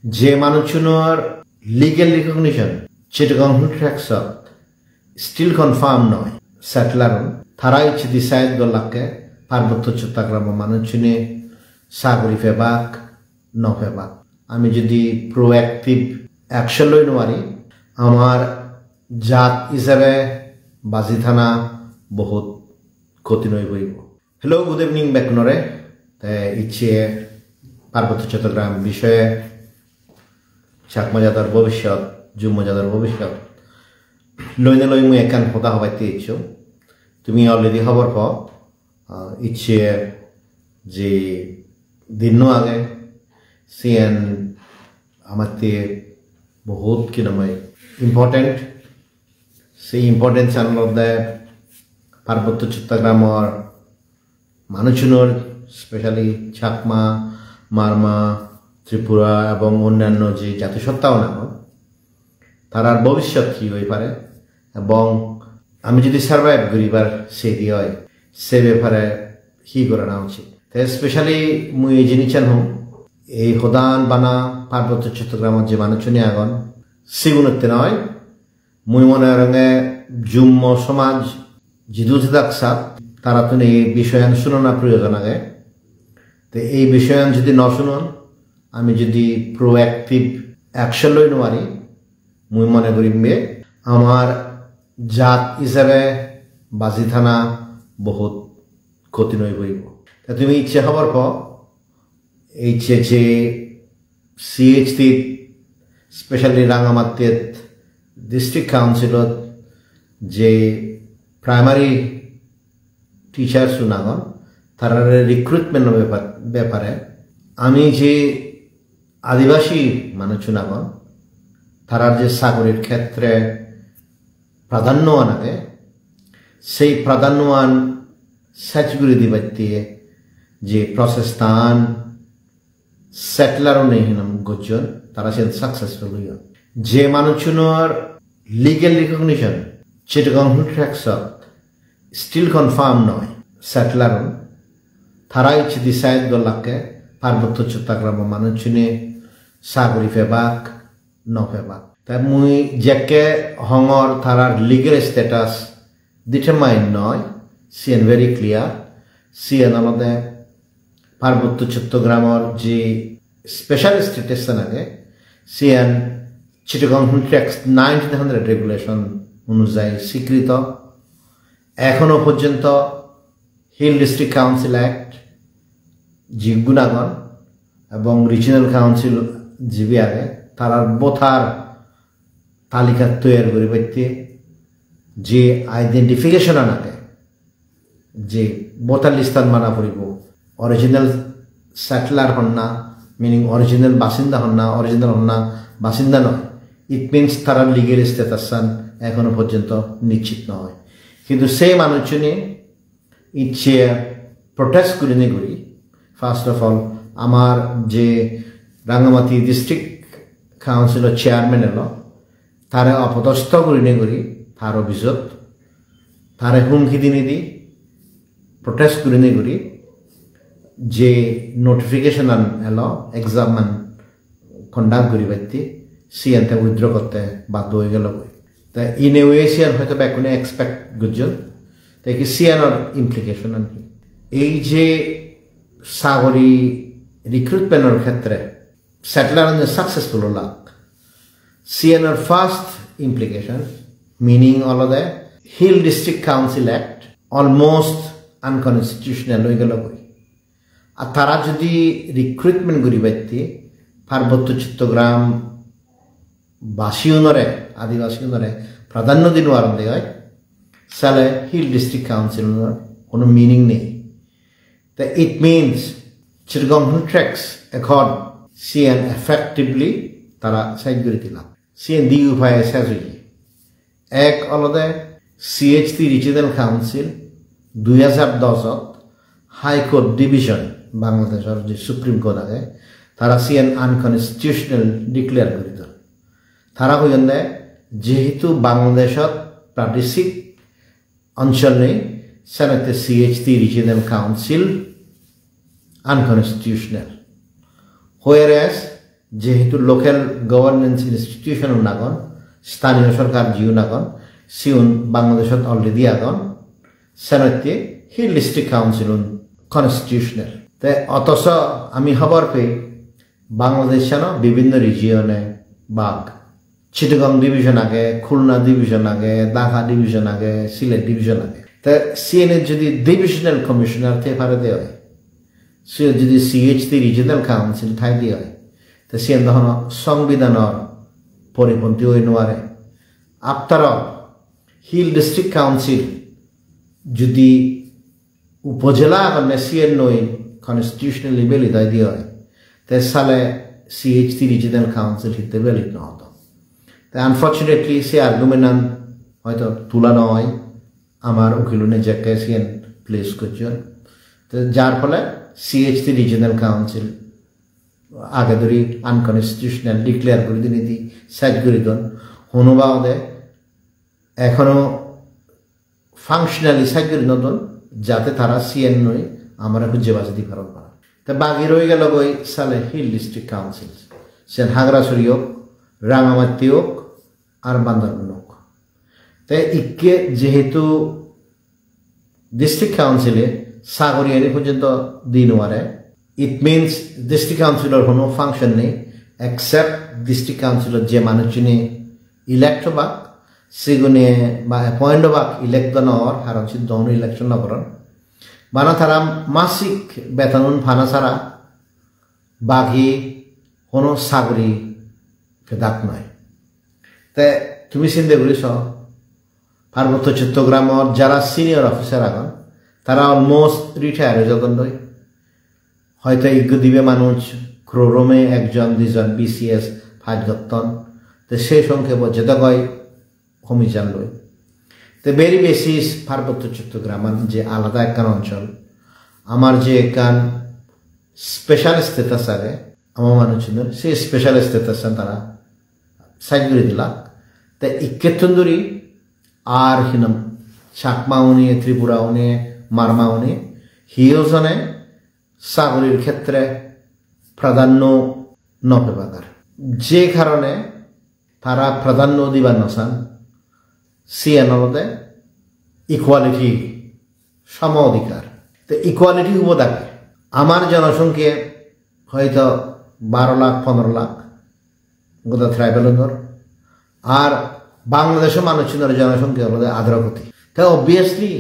Je manuchunor legal recognition Chittagong Tracksot still confirmed noy settler Tarai Chidiside Dolake Parboto Chutagrama Manuchune Sagri Febak no Febak. আমি যদি proactive action লই নোৱাৰি আমার জাত হিসাবে বাজি থানা বহুত ক্ষতি নই হইব। হ্যালো গুড ইভিনিং বেকনরে ইচ্ছে পার্বত্য চট্টগ্রাম বিষয়ে চাকমা জাতার ভবিষ্যৎ যুগ্ম জাতার ভবিষ্যৎ লইনে লই মুই একান হতা হবাইতে ইচ্ছো তুমি অলরেডি খবর প ইচ্ছে যে দিন আগে সিএন আমাতে বহুত কি নামে ইম্পর্টেন্ট সেই ইম্পর্টেন্ট চ্যানেল দেয় পার্বত্য চট্টগ্রামের মানুষজনের স্পেশালি চাকমা মারমা ত্রিপুরা এবং অন্যান্য যে জাতিসত্তাও নাম তারার ভবিষ্যৎ কি হয়ে পারে এবং আমি যদি সার্ভাইভ করিবার সেই হয় সে ব্যাপারে কি করে নেওয়া উচিত স্পেশালি মুই এই জিনিস চান এই হদান বানা পার্বত্য চট্টগ্রামের যে মানুষজনী আগন সেগুলোতে নয় মুই মনে রঙে যুম্ম সমাজ জিদুজ দাকসাত তারা তো এই বিষয়ান শুনানো প্রয়োজন আগে তো এই বিষয়ান যদি ন শুনুন আমি যদি প্রোঅ্যাক্টিভ অ্যাকশন লই নোৱাৰি মুই মনে করিম আমার জাত হিসাবে বাজি থানা বহুত ক্ষতি নই হইব। তুমি ইচ্ছে খবর প এই যে সিএইচটি স্পেশালি রাঙামাটিত ডিস্ট্রিক্ট কাউন্সিলত যে প্রাইমারি টিচার শুনাগন তার রিক্রুটমেন্টের ব্যাপারে আমি যে আদিবাসী মানুষ শুনাগন তার যে চাকরির ক্ষেত্রে প্রাধান্যবান আগে সেই প্রাধান্যবান সেচগুলি দিবার দিয়ে যে প্রসেসটান সেটলারও নেই হিনাম গজন তারা সে সাকসেসফুল হইয়া যে মানুষজনের লিগেল রিকগনিশন চিটাগং ট্র্যাকসত স্টিল কনফার্ম নয় সেটলার তারা ইচ্ছে ডিসাইড দলাকে পার্বত্য চট্টগ্রাম মানুষজনে সাগরি ফেবাক ন ফেবাক তাই মুই যেকে হঙর তারার লিগেল স্ট্যাটাস ডিটারমাইন নয় সিএন ভেরি ক্লিয়ার সিএন আমাদের পার্বত্য চট্টগ্রামের যে স্পেশাল স্ট্যাটাস আগে সিএন চিটাগং ট্র্যাক্স 1900 রেগুলেশন অনুযায়ী স্বীকৃত এখনো পর্যন্ত হিল ডিস্ট্রিক্ট কাউন্সিল অ্যাক্ট যে গুণাগণ এবং রিজিনাল কাউন্সিল জিবি আগে তারা বোথার তালিকা তৈরি করে পাইতে যে আইডেন্টিফিকেশন আনাকে যে বোথার লিস্তান মানা পড়িব অরিজিনাল সেটলার হন না মিনিং অরিজিনাল বাসিন্দা হন না অরিজিনাল হন না বাসিন্দা নয় ইট মিনস তারা লিগেল স্ট্যাটাস এখনো পর্যন্ত নিশ্চিত নয় কিন্তু সেই মানুষজনে ইচ্ছে প্রোটেস্ট করে নি করি ফার্স্ট অফ অল আমার যে রাঙ্গামাটি ডিস্ট্রিক্ট কাউন্সিলের চেয়ারম্যান এলো তারা অপদস্থ করে নি করি তার অভিযোগ তারা হুমকি দিনে দি প্রোটেস্ট করে নি করি যে নোটিফিকেশন এলো এক্সাম কন্ডাক্ট করি পাইতে সিএনতে উইথড্র করতে বাধ্য হয়ে গেল তা ইন এ ওয়ে সিএন হয়তো ব্যাকুনে এক্সপেক্ট গুজল তাই কি সিএনর ইমপ্লিকেশন আনকি এই যে সাগরি রিক্রুটমেন্টের ক্ষেত্রে সেটলার সাকসেসফুল লাগ সিএনর first implication meaning all the hill district council act almost unconstitutional হয়ে গেল আর তারা যদি রিক্রুটমেন্ট করি পাইতে পার্বত্য চট্টগ্রাম বাসীনরে আদিবাসীনরে প্রাধান্য দিন আরম্ভ হয় সালে হিল ডিস্ট্রিক্ট কাউন্সিলের কোনো মিনিং নেই তা ইট মিনস চিটাগং ট্র্যাক্স এখন সিএন এফেক্টিভলি তারা সাইড করে দিলাম সিএন দুই উপায়ে শেষ হয়ে এক অলদে CHT regional council 2010 high court division বাংলাদেশের যে সুপ্রিম কোর্ট আগে তারা সিএন আনকনস্টিটিউশনাল ডিক্লেয়ার করে দিল তারা হইন দেয় যেহেতু বাংলাদেশত প্রাদেশিক অঞ্চল নেই সেনাতে CHT regional council unconstitutional whereas যেহেতু লোকাল গভর্নেন্স ইনস্টিটিউশন নাগন স্থানীয় সরকার জিও নাগন সিউন বাংলাদেশত অলরেডি আগন সেনতে হিল ডিস্ট্রিক্ট কাউন্সিল কনস্টিটিউশনাল তাই অথচ আমি খবর পেয়ে বাংলাদেশ বিভিন্ন রিজিয়নে বাঘ চিটাগং ডিভিশন আগে খুলনা ডিভিশন আগে ঢাকা ডিভিশন আগে সিলেট ডিভিশন আগে তা সিএনএ যদি ডিভিশনাল কমিশনার থেকে পারে দেওয়া হয় সে যদি সিএইচসি রিজিয়নাল কাউন্সিল ঠাই দিয়ে হয় তা সিএন তখন সংবিধানের পরিপন্থী হয়ে নোয়ারে after all hill district council যদি উপজেলা মানে সিএন নই কনস্টিটিউশনাল লেভেল ইদায় দিয়ে হয় তাই সালে সিএইচসি রিজিয়নাল কাউন্সিল হিতে ভ্যালিড না হতো তাই আনফর্চুনেটলি সে আর্গুমেন্ট হয়তো তুলা নয় আমার উকিলনে যাকে সিএন প্লেস করছেন তো যার ফলে সিএইচসি রিজিয়নাল কাউন্সিল আগে ধরে আনকনস্টিটিউশনাল ডিক্লেয়ার করে দিন এটি সাইড করে দেন হনুবাদে এখনো ফাংশনালি সাইড করে নতুন যাতে তারা সিএন নয় আমরা খুঁজে বাজে দি ফেরত পারা তা বাকি রয়ে গেল ওই সালে হিল ডিস্ট্রিক্ট কাউন্সিল সেন হাগরাছড়ি হোক রাঙামাটি হোক আর বান্দরবান হোক তাই ইকে যেহেতু ডিস্ট্রিক্ট কাউন্সিলে সাগরিয়ানি পর্যন্ত দিন ওয়ারে ইট মিনস ডিস্ট্রিক্ট কাউন্সিলর কোনো ফাংশন নেই এক্সেপ্ট ডিস্ট্রিক্ট কাউন্সিলর যে মানুষজনে ইলেক্ট হবাক সেগুনে বা অ্যাপয়েন্ট হবাক ইলেক্ট নর কারণ সে দন ইলেকশন নকরণ বানা তারা মাসিক বেতন ফানা ছাড়া বাঘি কোনো সাগরি ফেদাক নয় তাই তুমি চিন্তা করিস পার্বত্য চট্টগ্রামের যারা সিনিয়র অফিসার আগন তারা অলমোস্ট রিটায়ার হয়ে যখন হয়তো ইজ্ঞ দিবে মানুষ ক্রোরমে একজন দুজন বিসিএস ফাইট গত্তন তো সেই সংখ্যে যেটা কয় কমিশন লই তো বেরি বেসিস পার্বত্য চট্টগ্রাম যে আলাদা একখান অঞ্চল আমার যে একখান স্পেশাল স্টেটাস আগে আমার মানুষ সেই স্পেশাল স্টেটাস তারা সাইড করে দিলা তা ইকেতন্দুরি আর হিনম চাকমাউনি ত্রিপুরাউনি মারমাউনি হিওজনে সাগরের ক্ষেত্রে প্রাধান্য নপেবাগার যে কারণে তারা প্রাধান্য দিবার নসান সিএনএলতে ইকুয়ালিটি সম অধিকার তো ইকুয়ালিটি হব থাকে আমার জনসংখ্যা হয়তো 12 লাখ 15 লাখ গোটা ট্রাইবেলর আর বাংলাদেশের মানুষের জনসংখ্যা হলো 18 কোটি তাই অবভিয়াসলি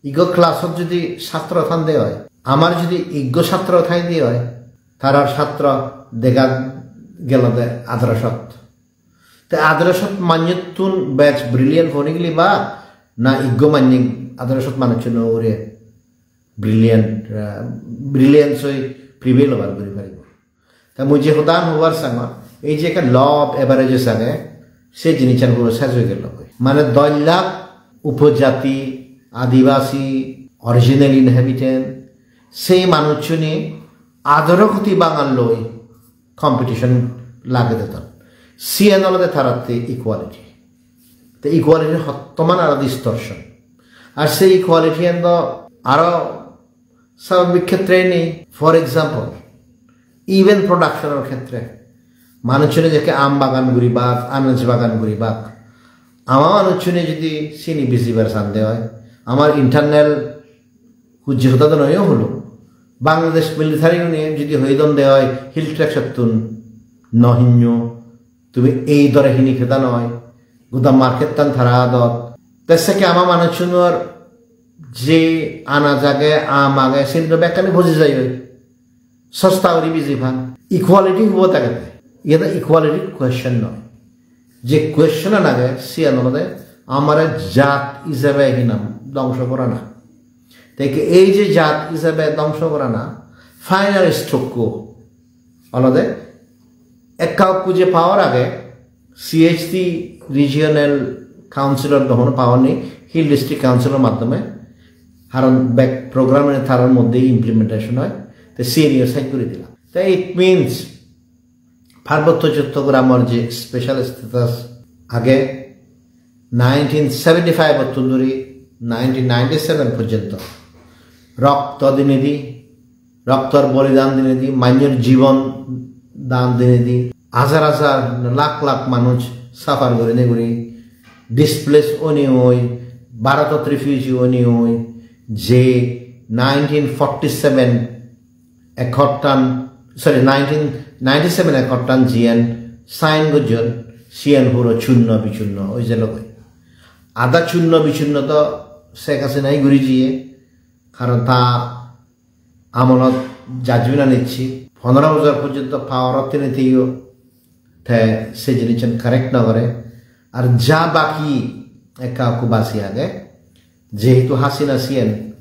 ইগো ক্লাসত যদি ছাত্র থান দেওয়া হয় আমার যদি ইজ্ঞ ছাত্র ঠাই দিয়ে হয় তার ছাত্র দেখা গেল 1800 তো 1800 মান্যতুন ব্যাচ ব্রিলিয়ান ফোনে গেলি বা না ইজ্ঞ মান্য 1800 মানুষের ওরে ব্রিলিয়ান্স হয়ে প্রিভেল হবার করে পারিব তা মুই যে হদান হবার সাঙ্গ এই যে একটা ল অফ এভারেজেস আগে সে জিনিসের পুরো শেষ হয়ে গেল মানে 10 লাখ উপজাতি আদিবাসী অরিজিনাল ইনহ্যাবিটেন্ট সেই মানুষজনে 18 কোটি বাঙাল লই কম্পিটিশন লাগে দিত সিএনএলতে থারাতে ইকুয়ালিটি তো ইকুয়ালিটির বর্তমান আরো ডিস্টরশন আর সেই ইকুয়ালিটি আরো স্বাভাবিক ক্ষেত্রে নেই ফর এক্সাম্পল ইভেন প্রোডাকশনের ক্ষেত্রে মানুষজনে যাকে আম বাগান ঘুরি বাঘ আনাজ বাগান ঘুরি বাঘ আমার মানুষজনে যদি চিনি বেশিবার সান্দে হয় আমার ইন্টারনাল হুজ্জে হতা তো নয়ও হলো বাংলাদেশ মিলিটারি নিয়ে যদি হইদন দেওয়া হয় হিল ট্র্যাক সত্তুন নহিন্য তুমি এই দরে হিনি খেতা নয় গুদাম মার্কেট টান থারা দত তাকে আমার মানুষজনের যে আনা জাগে আম আগে সেগুলো ব্যাখ্যানে বুঝে যায় সস্তা করি বিজি ভান ইকুয়ালিটি হবো তাকে এটা ইকুয়ালিটির কোয়েশ্চেন নয় যে কোয়েশ্চেন লাগে সে আনন্দে আমার জাত হিসাবে হিনাম ধ্বংস করা না তাই এই যে জাত হিসাবে ধ্বংস করা না ফাইনাল স্ট্রোক আলাদা একা খুঁজে পাওয়ার আগে সিএইচসি রিজিয়নাল কাউন্সিলর তখন পাওয়ার নেই হিল ডিস্ট্রিক্ট কাউন্সিলের মাধ্যমে কারণ ব্যাক প্রোগ্রামের তার মধ্যেই ইমপ্লিমেন্টেশন হয় তো সিনিয়র সাইড করে দিলাম তাই ইট মিনস পার্বত্য চট্টগ্রামের যে স্পেশাল স্ট্যাটাস আগে 1975 ধরে 1997 পর্যন্ত রক্ত দিনে দি রক্তর বলিদান দিনে দি মান্যর জীবন দান দিনে দি হাজার হাজার লাখ লাখ মানুষ সাফার করে নেগুড়ি ডিসপ্লেস অনি ওই ভারতত রিফিউজি অনি ওই যে 1947 একটান 1997 একটান জিয়ান সাইন গজন সিয়ান হুরো চূন্য বিচূন্য ওই যে লোক আদা চূন্য বিচূন্য তো শেখ হাসিনাই ঘুরি জিয়ে কারণ তা আমলত জাজবিনা নিচ্ছি 15 বছর পর্যন্ত পাওয়ার তিনি থেকেও সে জিনিস কারেক্ট না করে আর যা বাকি একা বাসি আগে যেহেতু হাসিনা সিয়েন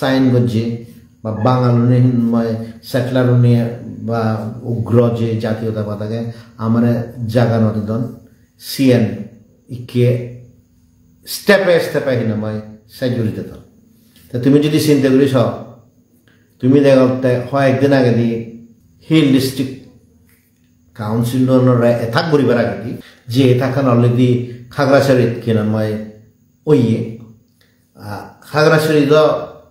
সাইন গজ্জে বা বাঙাল সেটলার নিয়ে বা উগ্র যে জাতীয়তাবাদ আগে আমার জাগা নদীদন সিয়েন ইকে স্টেপে স্টেপে হিনময় সাইজুরি দিত তা তুমি যদি চিন্তা করিস তুমি দেখতে হয় একদিন আগে দি হিল ডিস্ট্রিক্ট কাউন্সিলরা এথাক বলিবার আগে দি যে এথাকান অলরেডি খাগড়াছড়িত কিনময় ওইয়ে খাগড়াছড়ি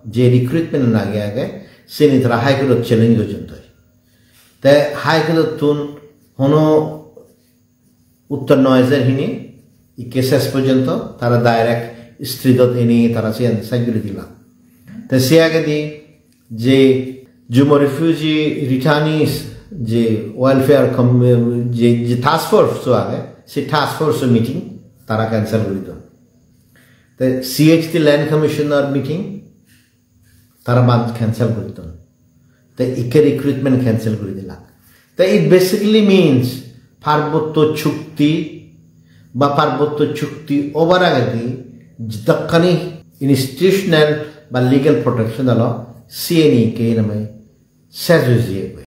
যে রিক্রুটমেন্ট আগে আগে সে তারা হাইকোর্ট চ্যালেঞ্জ করছেন তাই হাইকোর্ট তুন হনো উত্তর 9000 হিনি এই কেসেস পর্যন্ত তারা ডাইরেক্ট স্ত্রীদত এনে তারা সে সাইজুরি দিলাম তাই সে আগে দি যে জুমো রিফিউজি রিটার্নিস যে ওয়েলফেয়ার যে টাস্ক ফোর্স আগে সেই টাস্ক ফোর্স মিটিং তারা ক্যান্সেল করে দিল তাই CHT ল্যান্ড কমিশনার মিটিং তারা বাদ ক্যান্সেল করে দিল তাই ইকে রিক্রুটমেন্ট ক্যান্সেল করে দিলাম তাই ইট বেসিক্যালি মিনস পার্বত্য চুক্তি বা পার্বত্য চুক্তি ওভার আগে দি দক্ষিণী ইনস্টিটিউশনাল বা লিগ্যাল প্রোটেকশন হলো CNE কে নামে শেষ হয়ে